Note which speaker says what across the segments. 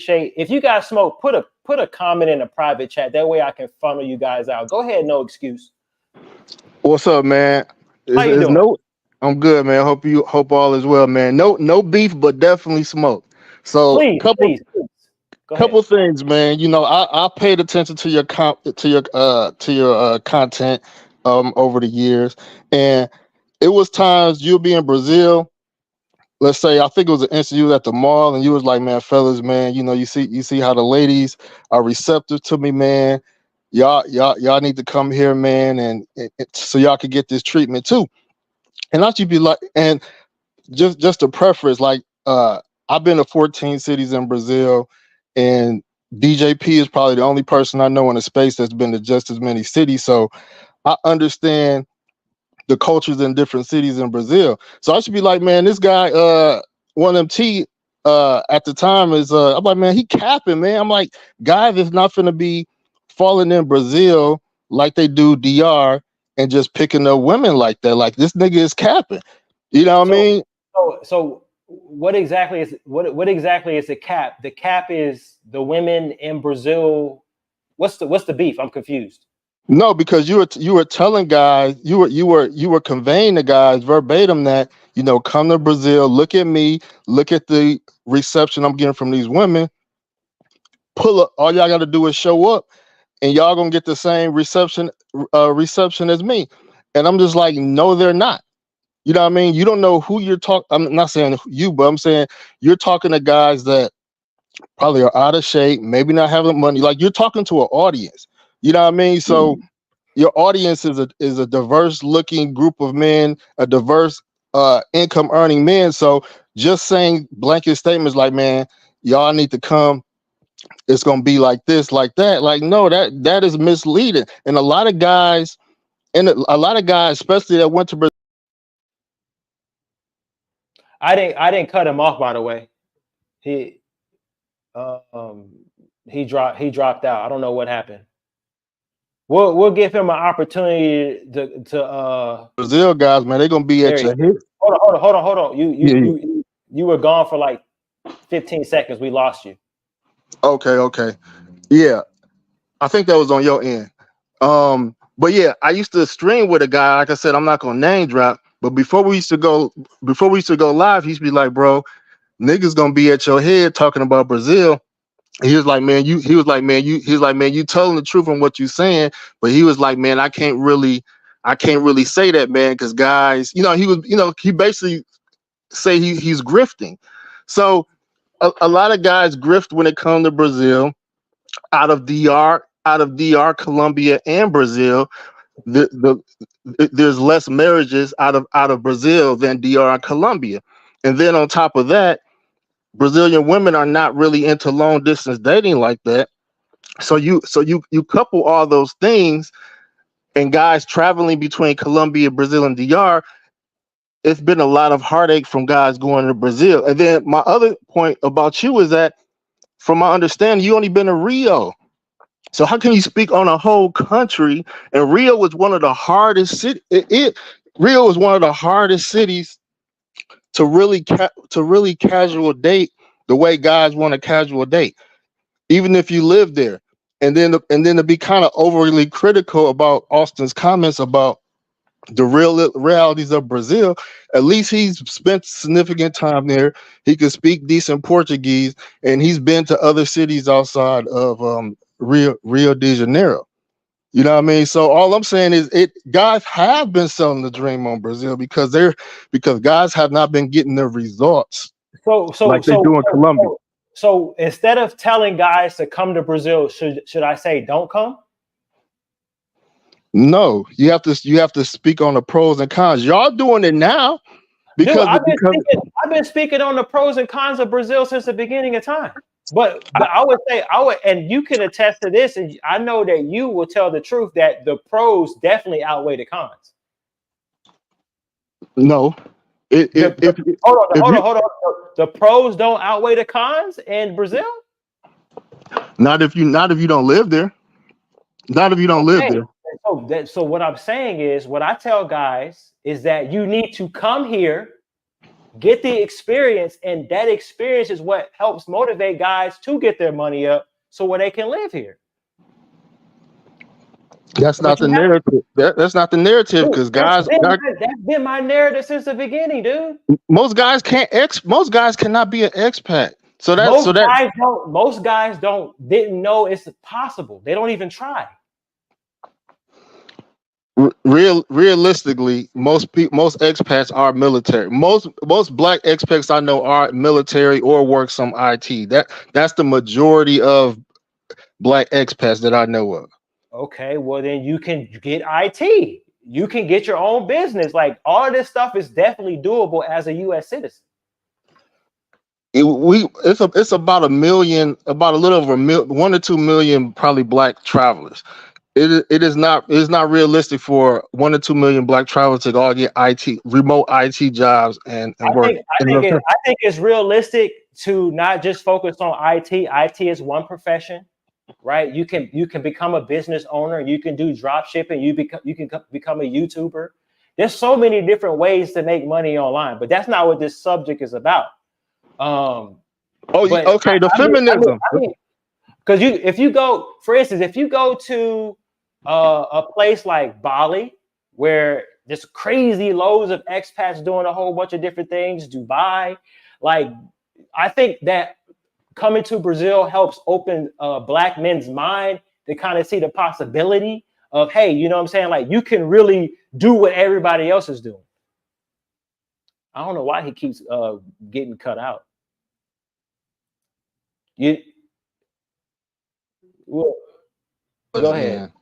Speaker 1: if you guys smoke, put a comment in the private chat. That way I can funnel you guys out. Go ahead, no excuse.
Speaker 2: What's up, man?
Speaker 1: How you doing?
Speaker 2: I'm good, man. Hope all is well, man. No beef, but definitely smoke. So
Speaker 1: Please. Go ahead.
Speaker 2: couple things, man. You know, I paid attention to your content over the years, and it was times you'll be in Brazil. Let's say I think it was an interview at the mall, and you was like, "Man, fellas, man, you know, you see how the ladies are receptive to me, man. Y'all need to come here, man, and so y'all could get this treatment too." And I should be like, and just to preface, like, I've been to 14 cities in Brazil, and DJP is probably the only person I know in the space that's been to just as many cities. So I understand the cultures in different cities in Brazil. So I should be like, man, this guy, 1MT, at the time is, I'm like, man, he capping, man. I'm like, guys, it's not going to be falling in Brazil like they do DR and just picking up women like that. Like, this nigga is capping. You know what I mean?
Speaker 1: So what exactly is the cap? The cap is the women in Brazil. What's the beef? I'm confused.
Speaker 2: No, because you were telling guys, you were conveying to guys verbatim that, you know, come to Brazil, look at me, look at the reception I'm getting from these women. Pull up, all y'all got to do is show up, and y'all gonna get the same reception as me. And I'm just like, no, they're not. You know what I mean? You don't know who you're talking. I'm not saying you, but I'm saying you're talking to guys that probably are out of shape, maybe not having money. Like, you're talking to an audience. You know what I mean? So your audience is a diverse looking group of men, a diverse income earning men. So just saying blanket statements like, man, y'all need to come, it's gonna be like this, like that. Like, no, that is misleading. And a lot of guys, especially that went to Brazil.
Speaker 1: I didn't cut him off, by the way. He dropped out. I don't know what happened. We'll give him an opportunity to
Speaker 2: Brazil guys, man, they're gonna be at your head.
Speaker 1: Hold on. You were gone for like 15 seconds. We lost you.
Speaker 2: Okay. Yeah. I think that was on your end. But yeah, I used to stream with a guy. Like I said, I'm not gonna name drop, but before we used to go live, he used to be like, bro, niggas gonna be at your head talking about Brazil. He was like, man, you telling the truth on what you saying, but he was like, man, I can't really say that, man, because guys, you know, he basically say he's grifting. So a lot of guys grift when it comes to Brazil, out of DR, Colombia, and Brazil. There's less marriages out of Brazil than DR and Colombia. And then on top of that, Brazilian women are not really into long distance dating like that. So you couple all those things, and guys traveling between Colombia, Brazil, and DR, it's been a lot of heartache from guys going to Brazil. And then my other point about you is that, from my understanding, you only been to Rio. So how can you speak on a whole country? And Rio was one of the hardest cities. Rio was one of the hardest cities to really casual date the way guys want a casual date, even if you live there. And then to be kind of overly critical about Austin's comments about the real realities of Brazil. At least he's spent significant time there. He could speak decent Portuguese, and he's been to other cities outside of Rio de Janeiro. You know what I mean? So all I'm saying is, guys have been selling the dream on Brazil because guys have not been getting the results like they do in Colombia.
Speaker 1: So instead of telling guys to come to Brazil, should I say don't come?
Speaker 2: No, you have to speak on the pros and cons. Y'all doing it now because
Speaker 1: I've been speaking on the pros and cons of Brazil since the beginning of time. But I would say, and you can attest to this, and I know that you will tell the truth that the pros definitely outweigh the cons.
Speaker 2: No.
Speaker 1: Hold on. The pros don't outweigh the cons in Brazil?
Speaker 2: Not if you don't live there. Not if you don't live there.
Speaker 1: So what I'm saying is, what I tell guys is that you need to come here get the experience, and that experience is what helps motivate guys to get their money up so where they can live here.
Speaker 2: That's not the narrative. That's not the narrative, because
Speaker 1: that's been my narrative since the beginning, dude.
Speaker 2: Most guys cannot be an expat.
Speaker 1: Most guys didn't know it's possible. They don't even try.
Speaker 2: Realistically, most expats are military. Most black expats I know are military or work some IT. That's the majority of black expats that I know of.
Speaker 1: Okay, well then you can get IT. You can get your own business. Like, all of this stuff is definitely doable as a U.S. citizen.
Speaker 2: It's about a little over 1 to 2 million probably black travelers. It's not realistic for 1 to 2 million black travelers to all get remote IT jobs and work.
Speaker 1: I think it's realistic to not just focus on IT. IT is one profession, right? You can become a business owner. You can do drop shipping. You can become a YouTuber. There's so many different ways to make money online, but that's not what this subject is about.
Speaker 2: The feminism.
Speaker 1: Because if you go to a place like Bali, where there's crazy loads of expats doing a whole bunch of different things, Dubai, like, I think that coming to Brazil helps open black men's mind to kind of see the possibility of, hey, you know what I'm saying? Like, you can really do what everybody else is doing. I don't know why he keeps getting cut out. Go ahead.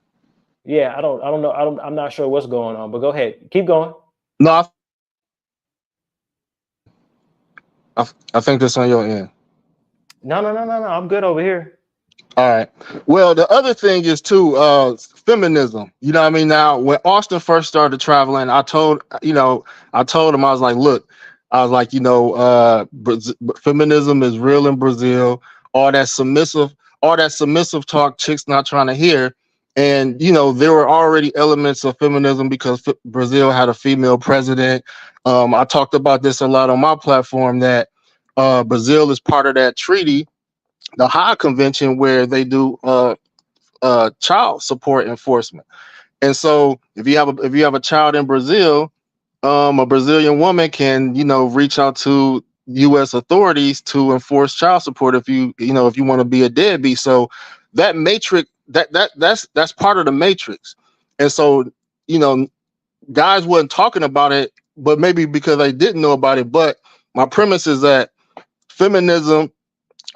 Speaker 1: Yeah, I don't know. I'm not sure what's going on, but go ahead. Keep going.
Speaker 2: No, I think that's on your end.
Speaker 1: No. I'm good over here.
Speaker 2: All right. Well, the other thing is too, feminism. You know what I mean? Now, when Austin first started traveling, I told him, I was like, look, feminism is real in Brazil. All that submissive talk, chicks not trying to hear. And, there were already elements of feminism because Brazil had a female president. I talked about this a lot on my platform, that Brazil is part of that treaty, the Hague Convention, where they do child support enforcement. And so if you have a child in Brazil, a Brazilian woman can, reach out to U.S. authorities to enforce child support if you want to be a deadbeat. So that matrix, that's part of the matrix. And so, guys wasn't talking about it, but maybe because they didn't know about it. But my premise is that feminism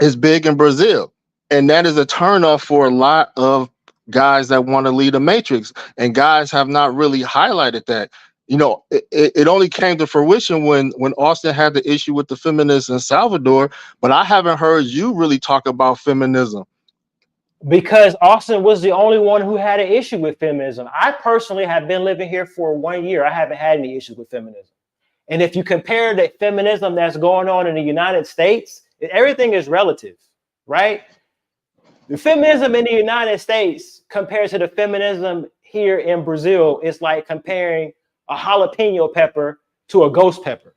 Speaker 2: is big in Brazil, and that is a turnoff for a lot of guys that want to lead a matrix. And guys have not really highlighted that. It only came to fruition when Austin had the issue with the feminists in Salvador, but I haven't heard you really talk about feminism.
Speaker 1: Because Austin was the only one who had an issue with feminism. I personally have been living here for 1 year. I haven't had any issues with feminism. And if you compare the feminism that's going on in the United States, everything is relative, right? The feminism in the United States compared to the feminism here in Brazil is like comparing a jalapeno pepper to a ghost pepper.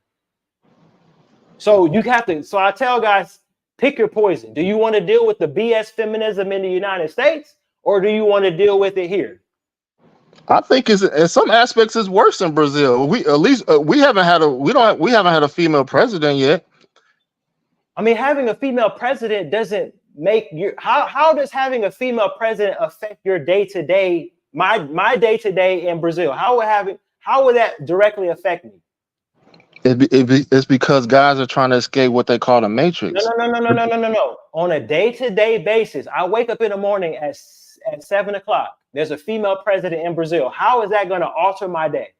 Speaker 1: So I tell guys, pick your poison. Do you want to deal with the BS feminism in the United States, or do you want to deal with it here?
Speaker 2: I think in some aspects it's worse in Brazil. We haven't had a female president yet.
Speaker 1: I mean, having a female president doesn't make how does having a female president affect your day-to-day, my day-to-day in Brazil? How would that directly affect me?
Speaker 2: It's because guys are trying to escape what they call the matrix.
Speaker 1: No. On a day-to-day basis, I wake up in the morning at 7 o'clock. There's a female president in Brazil. How is that going to alter my day?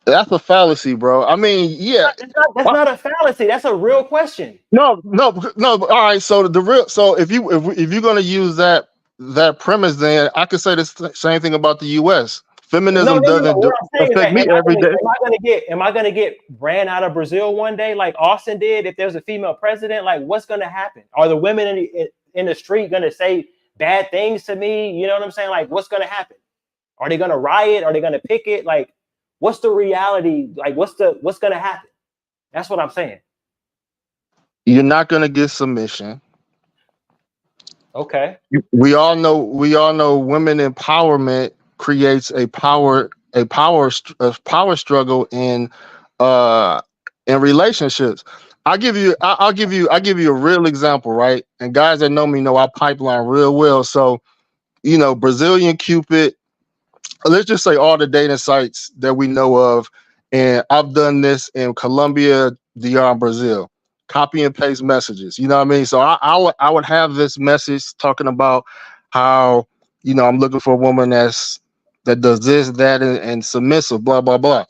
Speaker 2: That's a fallacy, bro. I mean, yeah.
Speaker 1: That's not a fallacy. That's a real question.
Speaker 2: No. All right. So if you're going to use that premise, then I could say the same thing about the U.S. Feminism doesn't affect me every day.
Speaker 1: Am I gonna get ran out of Brazil one day like Austin did if there's a female president? Like, what's gonna happen? Are the women in the street gonna say bad things to me? You know what I'm saying? Like, what's gonna happen? Are they gonna riot? Are they gonna picket? Like, What's the reality? Like, what's gonna happen? That's what I'm saying.
Speaker 2: You're not gonna get submission.
Speaker 1: Okay.
Speaker 2: We all know women empowerment creates a power struggle in relationships. I'll give you a real example, right? And guys that know me know I pipeline real well. So, Brazilian Cupid, let's just say all the dating sites that we know of, and I've done this in Colombia, DR, and Brazil. Copy and paste messages. You know what I mean? So I would have this message talking about how I'm looking for a woman that does this, that, and submissive, blah blah blah.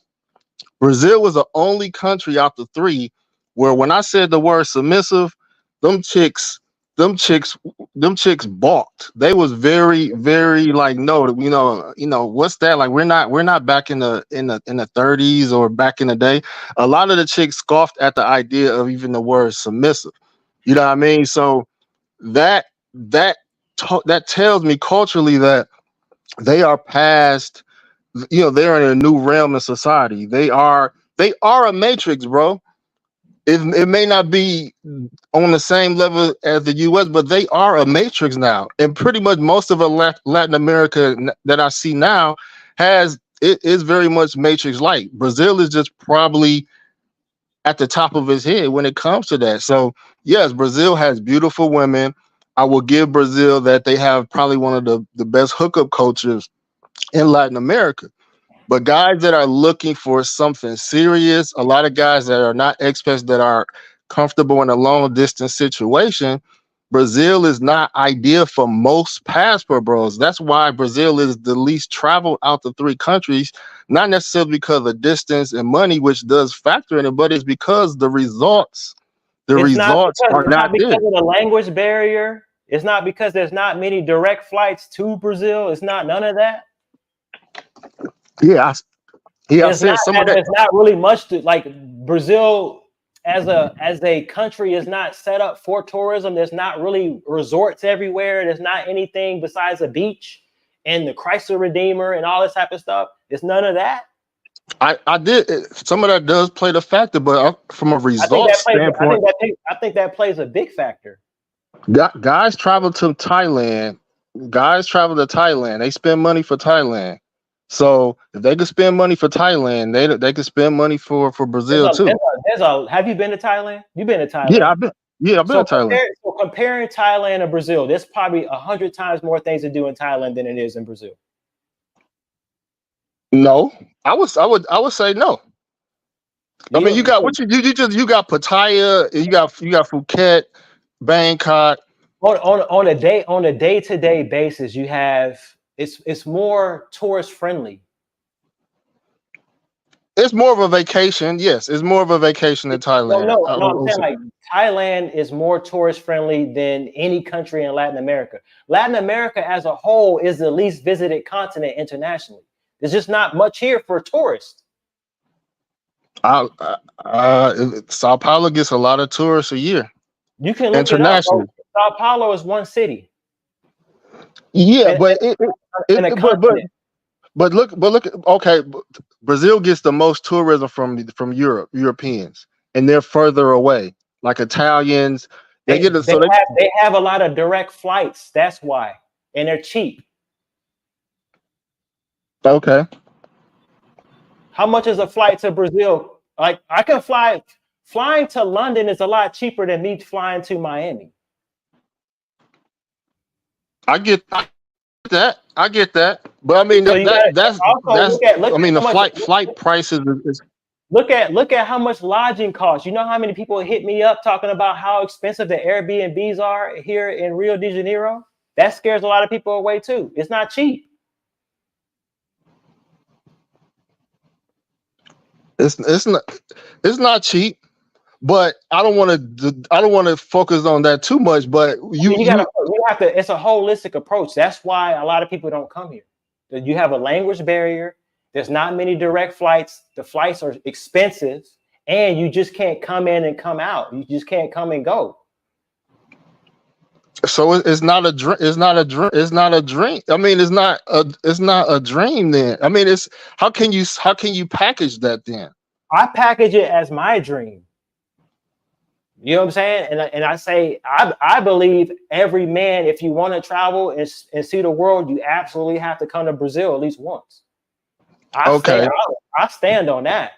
Speaker 2: Brazil was the only country out the three where when I said the word submissive, them chicks, them chicks, them chicks balked. They was very, very like, no, what's that? Like, we're not back in the 30s or back in the day. A lot of the chicks scoffed at the idea of even the word submissive. You know what I mean? So that tells me culturally that they are past, they're in a new realm of society. They are a matrix, bro. It may not be on the same level as the US, but they are a matrix now. And pretty much most of Latin America that I see now is very much matrix like. Brazil is just probably at the top of his head when it comes to that. So yes, Brazil has beautiful women. I will give Brazil that they have probably one of the best hookup cultures in Latin America. But guys that are looking for something serious, a lot of guys that are not expats that are comfortable in a long distance situation, Brazil is not ideal for most passport bros. That's why Brazil is the least traveled out the three countries, not necessarily because of distance and money, which does factor in it, but it's because the results are
Speaker 1: It's
Speaker 2: not
Speaker 1: not because
Speaker 2: there.
Speaker 1: of the language barrier. It's not because there's not many direct flights to Brazil. It's not none of that.
Speaker 2: Yeah, I
Speaker 1: It's
Speaker 2: said
Speaker 1: not
Speaker 2: some of
Speaker 1: that
Speaker 2: that.
Speaker 1: there's not really much to like. Brazil as a country is not set up for tourism. There's not really resorts everywhere. There's not anything besides a beach and the Chrysler Redeemer and all this type of stuff. It's none of that.
Speaker 2: I did some of that does play the factor, but from a results standpoint,
Speaker 1: I think that plays a big factor.
Speaker 2: guys travel to Thailand. Guys travel to Thailand. They spend money for Thailand. So if they could spend money for Thailand, they could spend money for Brazil too.
Speaker 1: Have you been to Thailand? You've been to
Speaker 2: Yeah,
Speaker 1: Thailand.
Speaker 2: I've been. Yeah, I've been to Thailand.
Speaker 1: Comparing Thailand and Brazil, there's probably 100 times more things to do in Thailand than it is in Brazil.
Speaker 2: No, I would say no. I mean, you got you got Pattaya, you got Phuket, Bangkok.
Speaker 1: On a day-to-day basis, you have it's more tourist friendly.
Speaker 2: It's more of a vacation. Yes, it's more of a vacation in Thailand.
Speaker 1: No, I'm saying like Thailand is more tourist friendly than any country in Latin America. Latin America as a whole is the least visited continent internationally. There's just not much here for tourists.
Speaker 2: Sao Paulo gets a lot of tourists a year.
Speaker 1: You can look it up. Sao Paulo is one city.
Speaker 2: Yeah, but look, okay, Brazil gets the most tourism from Europeans, and they're further away, like Italians. They
Speaker 1: have a lot of direct flights. That's why, and they're cheap.
Speaker 2: Okay.
Speaker 1: How much is a flight to Brazil? Like I can flying to London is a lot cheaper than me flying to Miami.
Speaker 2: I get that. But I mean,
Speaker 1: so
Speaker 2: that's I mean, the flight prices is.
Speaker 1: Look at how much lodging costs. You know how many people hit me up talking about how expensive the Airbnbs are here in Rio de Janeiro? That scares a lot of people away too. It's not cheap.
Speaker 2: It's not cheap, but I don't want to focus on that too much. But you
Speaker 1: have to. It's a holistic approach. That's why a lot of people don't come here. You have a language barrier. There's not many direct flights. The flights are expensive, and you just can't come in and come out. You just can't come and go.
Speaker 2: So it's not a dream. It's not a dream. It's not a dream. I mean, it's not a. It's not a dream. Then I mean, it's how can you package that then?
Speaker 1: I package it as my dream. You know what I'm saying? And I say I believe every man, if you want to travel and see the world, you absolutely have to come to Brazil at least once. I stand on that.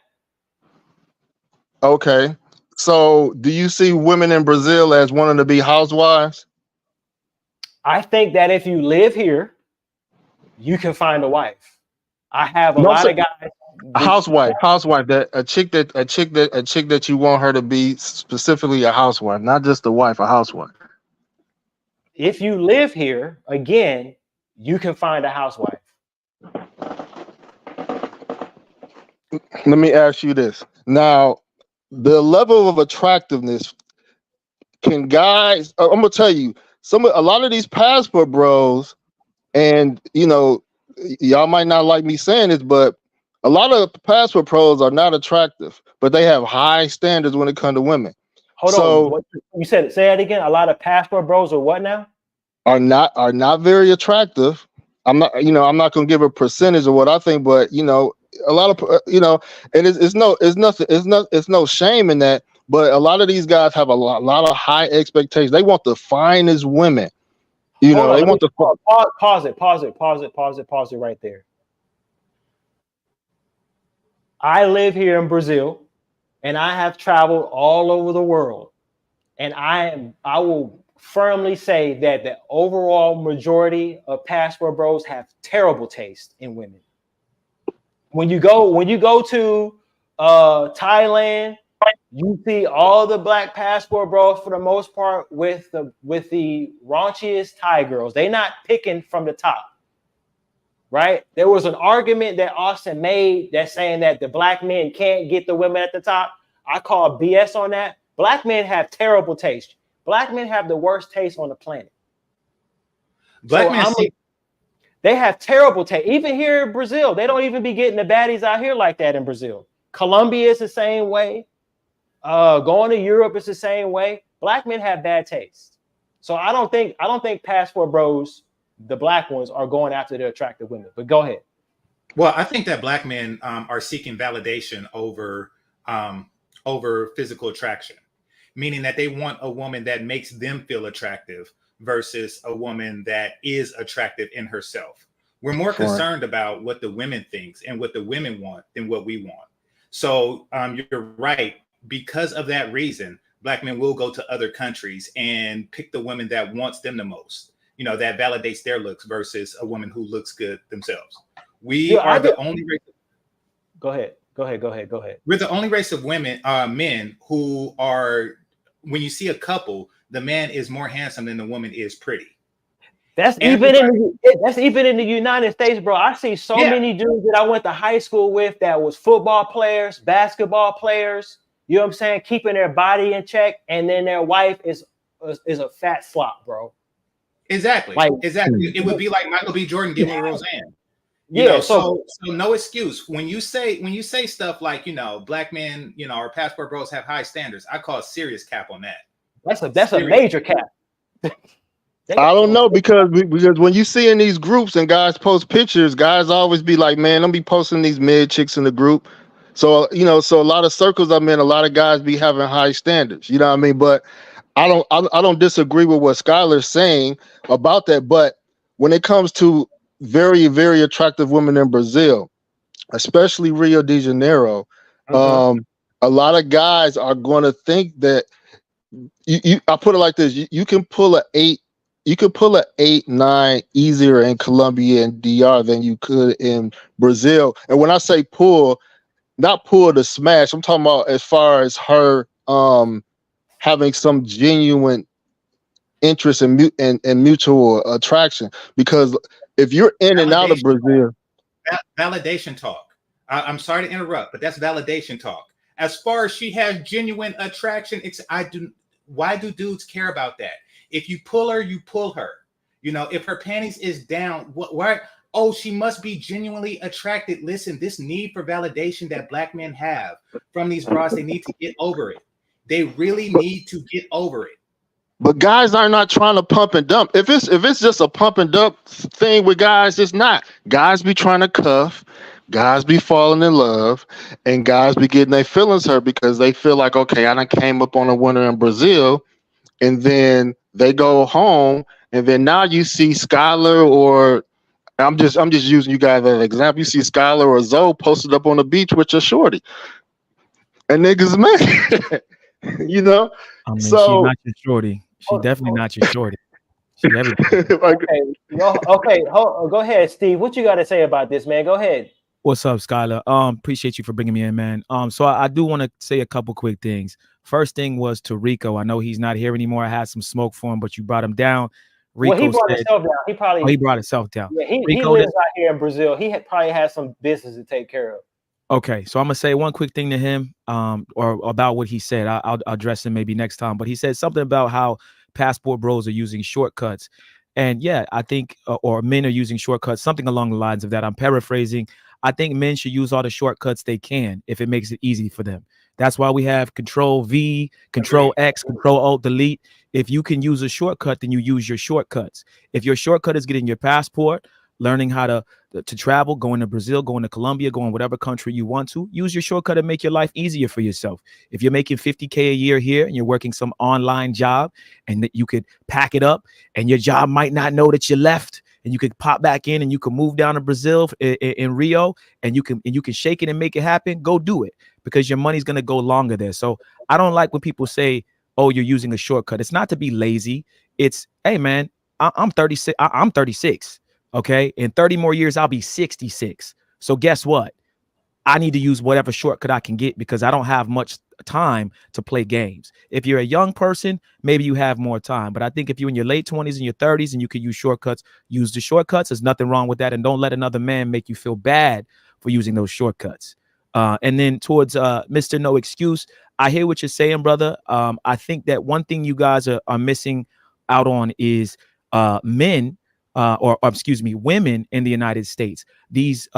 Speaker 2: Okay. So do you see women in Brazil as wanting to be housewives?
Speaker 1: I think that if you live here, you can find a wife. I have a lot of guys.
Speaker 2: Housewife, that a chick that you want her to be specifically a housewife, not just a wife, a housewife.
Speaker 1: If you live here, again, you can find a housewife.
Speaker 2: Let me ask you this. Now, the level of attractiveness, can guys, I'm gonna tell you, a lot of these passport bros, and you know, y'all might not like me saying this, but a lot of passport pros are not attractive, but they have high standards when it comes to women.
Speaker 1: Hold on, what you said? Say that again. A lot of passport bros are what now?
Speaker 2: Are not very attractive. I'm not gonna give a percentage of what I think, but you know, a lot of and it's no shame in that. But a lot of these guys have a lot of high expectations. They want the finest women. They want the
Speaker 1: pause it right there. I live here in Brazil, and I have traveled all over the world, and I will firmly say that the overall majority of passport bros have terrible taste in women. When you go to Thailand, you see all the black passport bros for the most part with the raunchiest Thai girls. They're not picking from the top. Right? There was an argument that Austin made that saying that the black men can't get the women at the top. I call BS on that. Black men have terrible taste. Black men have the worst taste on the planet. They have terrible taste. Even here in Brazil, they don't even be getting the baddies out here like that in Brazil. Colombia is the same way. Going to Europe is the same way. Black men have bad taste. So I don't think passport bros, the black ones, are going after the attractive women. But go ahead.
Speaker 3: Well, I think that black men are seeking validation over physical attraction, meaning that they want a woman that makes them feel attractive versus a woman that is attractive in herself. We're more concerned about what the women thinks and what the women want than what we want. So you're right. Because of that reason, black men will go to other countries and pick the woman that wants them the most. That validates their looks versus a woman who looks good themselves. We are the only race.
Speaker 1: Go ahead.
Speaker 3: We're the only race of men who are, when you see a couple, the man is more handsome than the woman is pretty.
Speaker 1: That's even in the United States, bro. I see so many dudes that I went to high school with that was football players, basketball players. You know what I'm saying? Keeping their body in check, and then their wife is a fat slop, bro.
Speaker 3: Exactly. It would be like Michael B. Jordan giving Roseanne. So no excuse. When you say stuff like, black men, or passport bros have high standards, I call a serious cap on that.
Speaker 1: That's a major cap.
Speaker 2: I don't know, because when you see in these groups and guys post pictures, guys always be like, man, I'm be posting these mid chicks in the group. So, so a lot of circles I'm in, a lot of guys be having high standards, you know what I mean? But I don't disagree with what Skylar's saying about that. But when it comes to very, very attractive women in Brazil, especially Rio de Janeiro, a lot of guys are going to think that I put it like this: you can pull an 8, you could pull an 8, 9 easier in Colombia and DR than you could in Brazil. And when I say pull, not pull to smash, I'm talking about as far as her having some genuine interest and mutual attraction. Because if you're in and out of Brazil,
Speaker 3: validation talk. I'm sorry to interrupt, but that's validation talk. As far as she has genuine attraction, why do dudes care about that? If you pull her, you pull her. If her panties is down, why? Oh, she must be genuinely attracted. Listen, this need for validation that black men have from these bras, they need to get over it. They really need to get over it.
Speaker 2: But guys are not trying to pump and dump. If it's just a pump and dump thing with guys, it's not. Guys be trying to cuff, guys be falling in love, and guys be getting their feelings hurt because they feel like, okay, I done came up on a winner in Brazil, and then they go home, and then now you see Skylar or I'm just using you guys as an example. You see Skylar or Zoe posted up on the beach with your shorty, and niggas mad. You know,
Speaker 4: I mean,
Speaker 2: so
Speaker 4: she's not your shorty. She's definitely not your shorty. She everything.
Speaker 1: Okay, go ahead, Steve. What you got to say about this, man? Go ahead.
Speaker 4: What's up, Skylar? Appreciate you for bringing me in, man. So I do want to say a couple quick things. First thing was to Rico. I know he's not here anymore. I had some smoke for him, but you brought him down. Rico
Speaker 1: Well, he brought himself down. He
Speaker 4: brought himself down.
Speaker 1: Yeah, he
Speaker 4: Rico
Speaker 1: lives out here in Brazil. He probably has some business to take care of.
Speaker 4: Okay, so I'm gonna say one quick thing to him, or about what he said. I'll address him maybe next time. But he said something about how passport bros are using shortcuts, and yeah, I think, or men are using shortcuts, something along the lines of that. I'm paraphrasing. I think men should use all the shortcuts they can if it makes it easy for them. That's why we have Control V, Control X, Control Alt Delete. If you can use a shortcut, then you use your shortcuts. If your shortcut is getting your passport, learning how to travel, going to Brazil, going to Colombia, going whatever country you want to, use your shortcut and make your life easier for yourself. If you're making $50K a year here and you're working some online job and that you could pack it up and your job might not know that you left, and you could pop back in and you can move down to Brazil in Rio and you can shake it and make it happen, go do it, because your money's going to go longer there. So I don't like when people say, oh, you're using a shortcut. It's not to be lazy. It's, hey, man, I'm 36. I'm 36. Okay. In 30 more years, I'll be 66. So guess what? I need to use whatever shortcut I can get because I don't have much time to play games. If you're a young person, maybe you have more time. But I think if you're in your late 20s and your 30s and you can use shortcuts, use the shortcuts. There's nothing wrong with that. And don't let another man make you feel bad for using those shortcuts. And then towards Mr. No Excuse, I hear what you're saying, brother. I think that one thing you guys are missing out on is men, or excuse me, women in the United States. These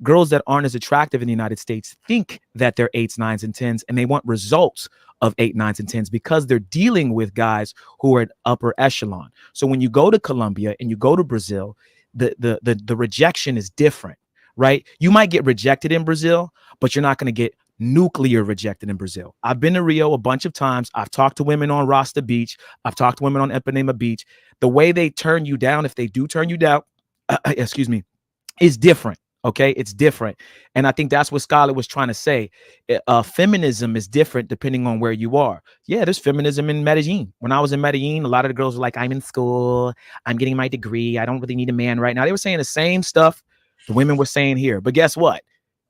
Speaker 4: girls that aren't as attractive in the United States think that they're 8s, 9s, and 10s, and they want results of 8, 9s, and 10s because they're dealing with guys who are at upper echelon. So when you go to Colombia and you go to Brazil, the rejection is different, right? You might get rejected in Brazil, but you're not going to get nuclear rejected in Brazil. I've been to Rio a bunch of times. I've talked to women on Rasta Beach. I've talked to women on Ipanema Beach. The way they turn you down, if they do turn you down, excuse me, is different. Okay, it's different. And I think that's what Skylar was trying to say. Feminism is different depending on where you are. Yeah, there's feminism in Medellin. When I was in Medellin, a lot of the girls were like, I'm in school, I'm getting my degree, I don't really need a man right now. They were saying the same stuff the women were saying here. But guess what?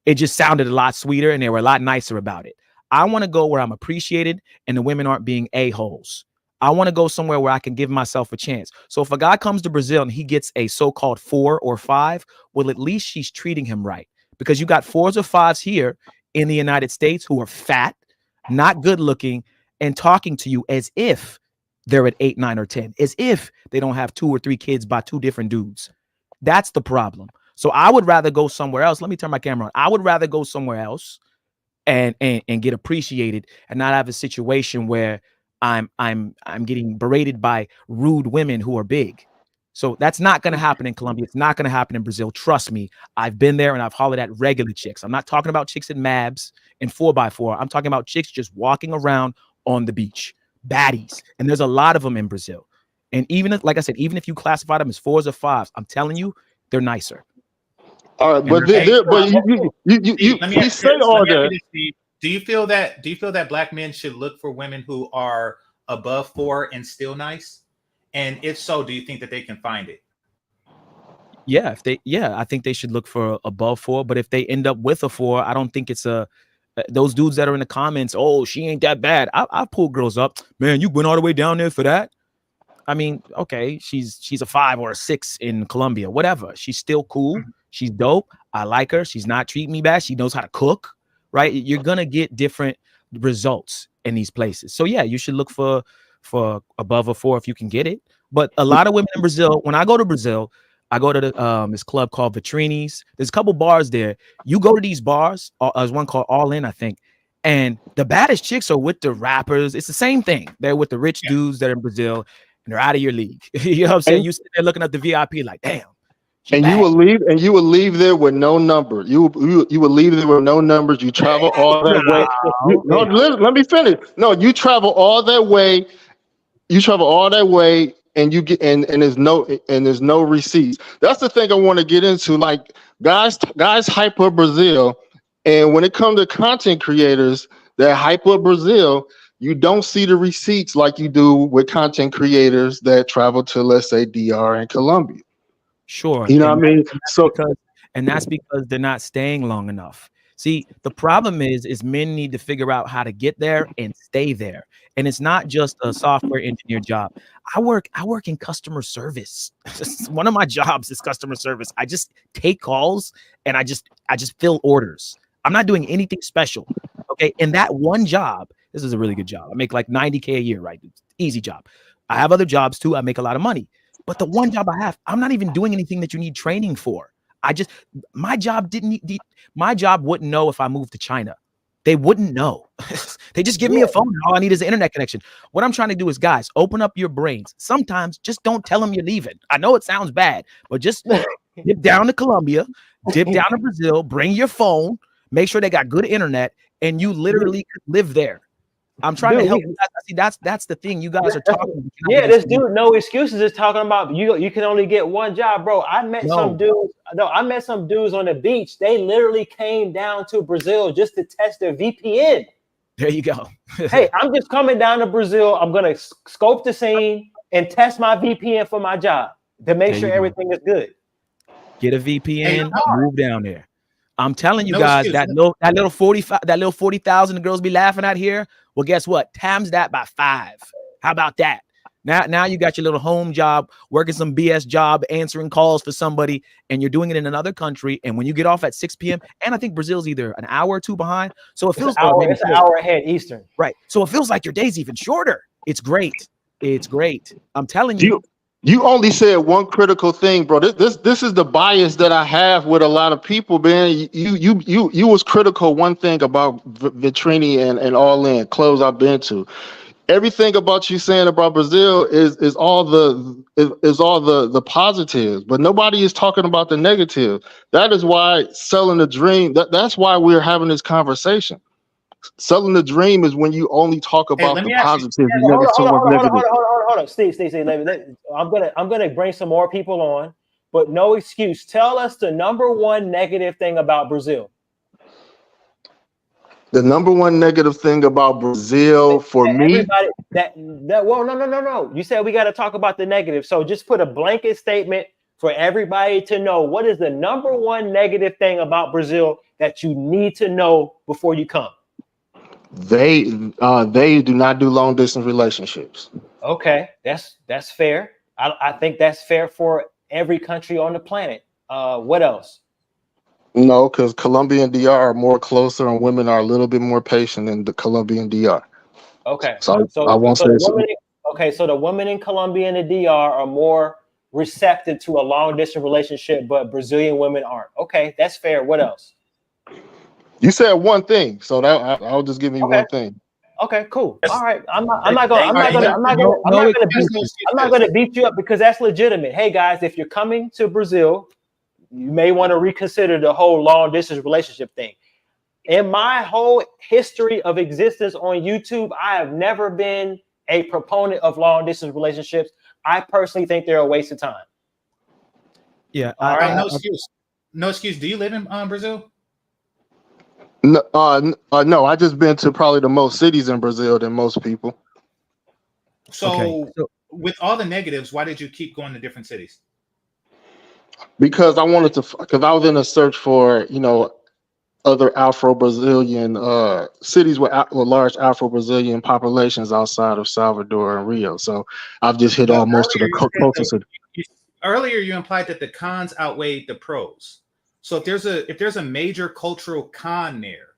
Speaker 4: It just sounded a lot sweeter and they were a lot nicer about it. I want to go where I'm appreciated and the women aren't being a-holes. I want to go somewhere where I can give myself a chance. So if a guy comes to Brazil and he gets a so-called 4 or 5, well, at least she's treating him right, because you got 4s or 5s here in the United States who are fat, not good looking, and talking to you as if they're at 8, 9, or 10, as if they don't have 2 or 3 kids by 2 different dudes. That's the problem. So I would rather go somewhere else. Let me turn my camera on. I would rather go somewhere else and get appreciated and not have a situation where I'm getting berated by rude women who are big. So that's not going to happen in Colombia. It's not going to happen in Brazil. Trust me. I've been there and I've hollered at regular chicks. I'm not talking about chicks in Mabs and 4x4. I'm talking about chicks just walking around on the beach, baddies. And there's a lot of them in Brazil. And even if, like I said, even if you classify them as 4s or 5s, I'm telling you, they're nicer.
Speaker 2: All right, but you say all that.
Speaker 3: Do you feel that black men should look for women who are above 4 and still nice? And if so, do you think that they can find it?
Speaker 4: Yeah, I think they should look for above 4. But if they end up with a 4, I don't think it's those dudes that are in the comments, oh, she ain't that bad. I pull girls up, man. You went all the way down there for that. I mean, okay, she's a 5 or a 6 in Colombia, whatever. She's still cool. She's dope. I like her. She's not treating me bad. She knows how to cook. Right, you're gonna get different results in these places. So yeah, you should look for above a 4 if you can get it. But a lot of women in Brazil, when I go to Brazil, I go to this club called Vitrines. There's a couple bars there. You go to these bars. There's one called All In, I think, And the baddest chicks are with the rappers. It's the same thing. They're with the rich dudes that are in Brazil, and they're out of your league. You know what I'm saying? You sit there looking at the VIP like, damn.
Speaker 2: And you will leave there with no number. You will leave there with no numbers. You travel all that way. Let me finish. No, you travel all that way. You travel all that way, and you get and there's no receipts. That's the thing I want to get into. Like guys hype up Brazil, and when it comes to content creators that hype up Brazil, you don't see the receipts like you do with content creators that travel to, let's say, DR and Colombia.
Speaker 4: Sure.
Speaker 2: You know what I mean?
Speaker 4: That's because they're not staying long enough. See, the problem is men need to figure out how to get there and stay there. And it's not just a software engineer job. I work in customer service. One of my jobs is customer service. I just take calls and I just fill orders. I'm not doing anything special. Okay. And that one job, this is a really good job. I make like $90K a year, right? Easy job. I have other jobs too. I make a lot of money. But the one job I have, I'm not even doing anything that you need training for. My job wouldn't know if I moved to China. They wouldn't know. They just give me a phone. And all I need is an internet connection. What I'm trying to do is, guys, open up your brains. Sometimes just don't tell them you're leaving. I know it sounds bad, but just dip down to Colombia, dip down to Brazil, bring your phone, make sure they got good internet, and you literally could live there. I'm trying to help. See, that's the thing. You guys are talking.
Speaker 1: Yeah, this dude, no excuses, is talking about you can only get one job, bro. I met some dudes on the beach. They literally came down to Brazil just to test their VPN.
Speaker 4: There you go.
Speaker 1: Hey, I'm just coming down to Brazil. I'm gonna scope the scene and test my VPN for my job to make sure everything is good.
Speaker 4: Get a VPN, move down there. I'm telling you guys, that little 40,000 the girls be laughing at here. Well, guess what? Times that by 5. How about that? Now you got your little home job, working some BS job, answering calls for somebody, and you're doing it in another country. And when you get off at 6 p.m., and I think Brazil's either an hour or two behind, so it feels
Speaker 1: it's an hour ahead Eastern,
Speaker 4: right? So it feels like your day's even shorter. It's great. It's great. I'm telling you.
Speaker 2: You only said one critical thing, bro. This is the bias that I have with a lot of people, man. You was critical one thing about Vitrini and All In clubs I've been to. Everything about you saying about Brazil is all the positives, but nobody is talking about the negative. That is why selling the dream. That's why we're having this conversation. Selling the dream is when you only talk about the positives.
Speaker 1: Hold on, Steve. I'm gonna bring some more people on, but no excuse. Tell us the number one negative thing about Brazil.
Speaker 2: The number one negative thing about Brazil for me.
Speaker 1: No. You said we got to talk about the negative, so just put a blanket statement for everybody to know. What is the number one negative thing about Brazil that you need to know before you come?
Speaker 2: They do not do long distance relationships.
Speaker 1: Okay, that's fair. I think that's fair for every country on the planet. What else?
Speaker 2: No, because Colombia and DR are more closer, and women are a little bit more patient than the Colombia and DR.
Speaker 1: Okay,
Speaker 2: so I won't say so.
Speaker 1: So the women in Colombia and the DR are more receptive to a long distance relationship, but Brazilian women aren't. Okay, that's fair. What else?
Speaker 2: You said one thing, so that I'll just give you one thing.
Speaker 1: Okay, cool. All right, I'm not gonna beat you up because that's legitimate. Hey guys, if you're coming to Brazil, you may want to reconsider the whole long distance relationship thing. In my whole history of existence on YouTube, I have never been a proponent of long distance relationships. I personally think they're a waste of time.
Speaker 4: Yeah.
Speaker 3: All right. No excuse. Do you live in Brazil?
Speaker 2: No, no. I just been to probably the most cities in Brazil than most people.
Speaker 3: So with all the negatives, why did you keep going to different cities?
Speaker 2: Because I wanted to, because I was in a search for, other Afro-Brazilian cities with large Afro-Brazilian populations outside of Salvador and Rio. So I've just hit on most of the closest.
Speaker 3: Earlier, you implied that the cons outweighed the pros. So if there's a major cultural con there,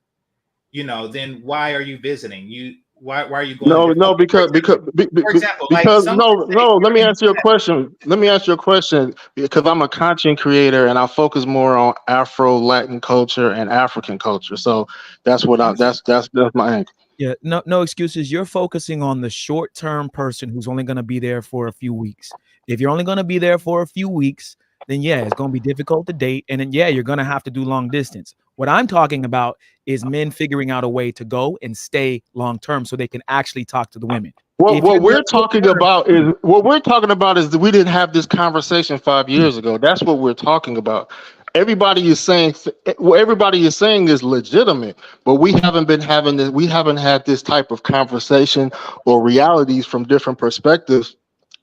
Speaker 3: then why are you visiting? Why are you going?
Speaker 2: No, because
Speaker 3: for example, like
Speaker 2: because
Speaker 3: some
Speaker 2: no.
Speaker 3: say,
Speaker 2: Let me answer your question. Let me answer your question because I'm a content creator and I focus more on Afro Latin culture and African culture. So that's what that's my angle.
Speaker 4: Yeah, no excuses. You're focusing on the short-term person who's only going to be there for a few weeks. If you're only going to be there for a few weeks, then yeah, it's going to be difficult to date, and then yeah, you're going to have to do long distance. What I'm talking about is men figuring out a way to go and stay long-term so they can actually talk to the women.
Speaker 2: What we're talking about is that we didn't have this conversation 5 years ago. That's what we're talking about. Everybody is saying what everybody is saying is legitimate, but we haven't been having this. We haven't had this type of conversation or realities from different perspectives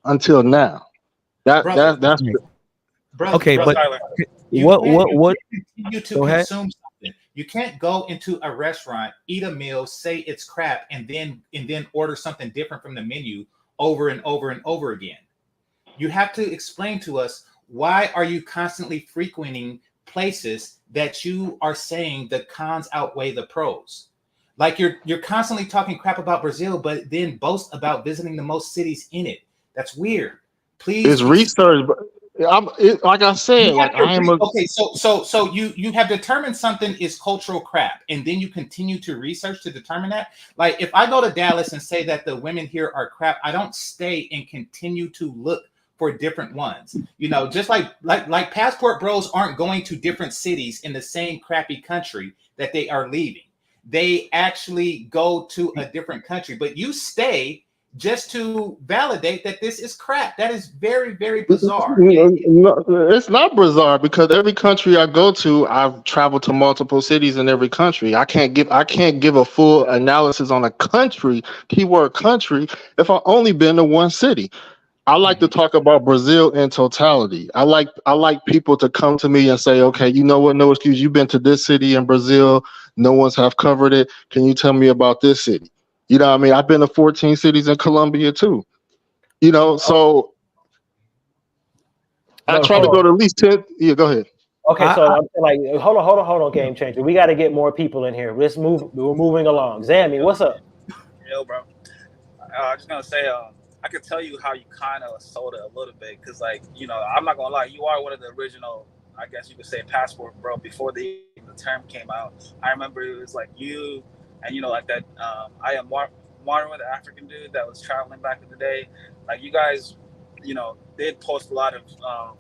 Speaker 2: until now. That's
Speaker 3: brother.
Speaker 4: Okay, but
Speaker 3: You
Speaker 4: what?
Speaker 3: continue to
Speaker 4: Go ahead.
Speaker 3: consume something. You can't go into a restaurant, eat a meal, say it's crap, and then order something different from the menu over and over and over again. You have to explain to us, why are you constantly frequenting places that you are saying the cons outweigh the pros? Like you're constantly talking crap about Brazil, but then boast about visiting the most cities in it. That's weird. Please.
Speaker 2: It's research. Like I said, like I am
Speaker 3: okay. So you have determined something is cultural crap, and then you continue to research to determine that. Like if I go to Dallas and say that the women here are crap, I don't stay and continue to look for different ones. You know, just like passport bros aren't going to different cities in the same crappy country that they are leaving. They actually go to a different country, but you stay just to validate that this is crap. That is very, very bizarre.
Speaker 2: No, it's not bizarre because every country I go to, I've traveled to multiple cities in every country. I can't give a full analysis on a country, keyword country, if I've only been to one city. I like to talk about Brazil in totality. I like people to come to me and say, okay, you know what? No excuse. You've been to this city in Brazil. No one's have covered it. Can you tell me about this city? You know what I mean? I've been to 14 cities in Colombia too. You know, so I try to go to at least 10. Yeah, go ahead.
Speaker 1: Okay, so I'm like, hold on, game changer. We got to get more people in here. Let's move. We're moving along. Zammy, what's up?
Speaker 5: Yo, bro. I was just gonna say, I could tell you how you kind of sold it a little bit, because, like, you know, I'm not gonna lie, you are one of the original, I guess you could say, passport bro. Before the term came out, I remember it was like you and, you know, like that. I am Martin, the African dude that was traveling back in the day. Like, you guys, you know, did post a lot of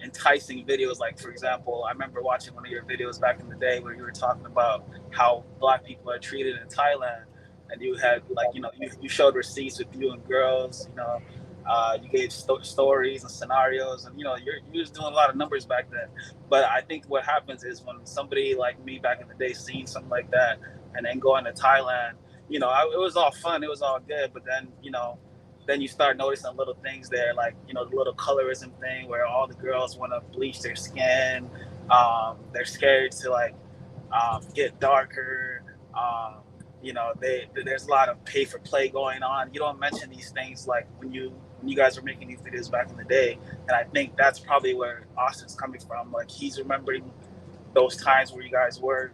Speaker 5: enticing videos. Like, for example, I remember watching one of your videos back in the day where you were talking about how Black people are treated in Thailand. And you had, like, you know, you showed receipts with you and girls, you know, you gave stories and scenarios, and, you know, you was doing a lot of numbers back then. But I think what happens is when somebody like me back in the day seeing something like that and then going to Thailand, you know, it was all fun, it was all good. But then, you know, then you start noticing little things there, like, you know, the little colorism thing where all the girls want to bleach their skin. They're scared to, like, get darker. You know, there's a lot of pay for play going on. You don't mention these things like when you guys were making these videos back in the day. And I think that's probably where Austin's coming from. Like, he's remembering those times where you guys were,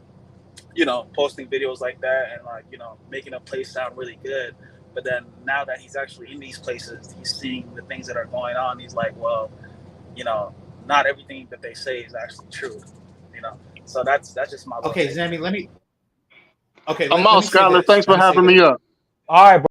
Speaker 5: you know, posting videos like that and, like, you know, making a place sound really good. But then now that he's actually in these places, he's seeing the things that are going on. He's like, well, you know, not everything that they say is actually true, you know. So that's just my
Speaker 3: okay, Zammy, let me. Okay,
Speaker 2: I'm out, Skylar. Thanks for having me up.
Speaker 1: All right, bro.